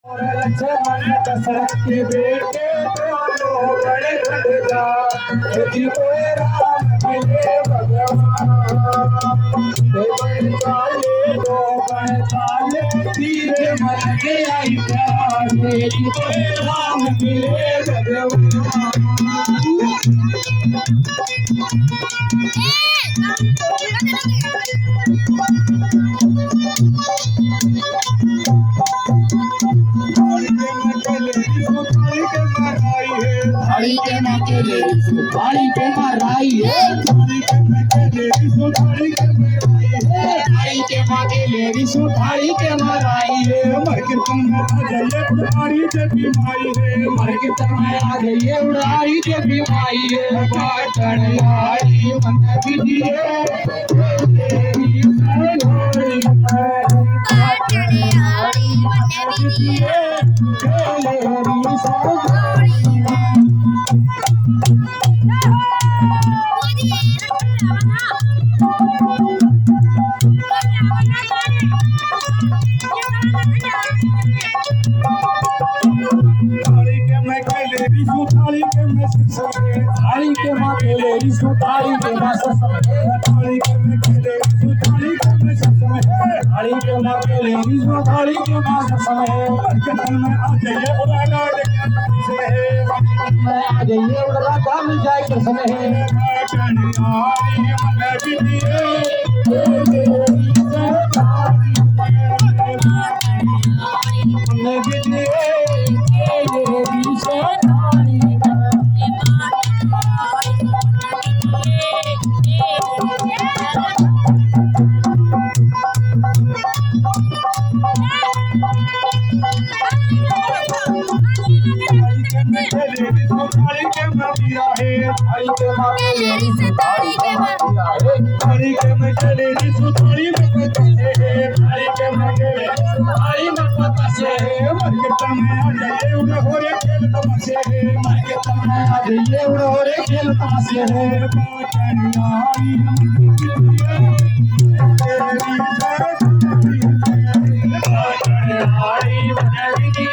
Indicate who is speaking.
Speaker 1: लक्ष्मण दशरथ के बेटे दोनों बड़े खड़गा यदि कोई राम मिले भगवान बन काले दो बन काले तीर मन के आई प्यार यदि कोई राम मिले भगवान
Speaker 2: थाली के मकेले थाली के मराई है थाली के मकेले रिसु थाली के मराई है
Speaker 1: मर के तुम आ जाइए उड़ारी जबी माई है
Speaker 2: मर के तमाय आ गई उड़ाई के बीमाई है बाटन यारी मन बिदिए तेरी सलोरी
Speaker 3: बाटन यारी मन बिदिए
Speaker 2: तेरी सलोरी
Speaker 1: थाली के मैं
Speaker 2: थाली के मकेले रिसु थाली के मासा
Speaker 1: थाली के मैं थाली के मैं
Speaker 2: थाली के मकेले रिसु थाली के मासा समय
Speaker 1: आ जाइए उड़ाना से
Speaker 2: मैं आ जाइए उड़ला काम जाए के समय है
Speaker 1: बाटन यारी मन बिदिए
Speaker 2: मन बिदिए तेरी सलोरी
Speaker 1: थाली के मैं दिया है
Speaker 2: थाली के मकेले रिसु थाली के मासा
Speaker 1: थाली के मैं थाली में कैसे है
Speaker 2: थाली के मकेले रिसु थाली में पता से
Speaker 1: मर के तुम आ जाइए उड़ हो रे खेल तमाशे है
Speaker 2: मर के तमाय आ जाइए उड़ हो रे खेल तमाशे है
Speaker 1: बाटन यारी मन बिदिए तेरी सलोरी
Speaker 2: बाटन यारी मन बिदिए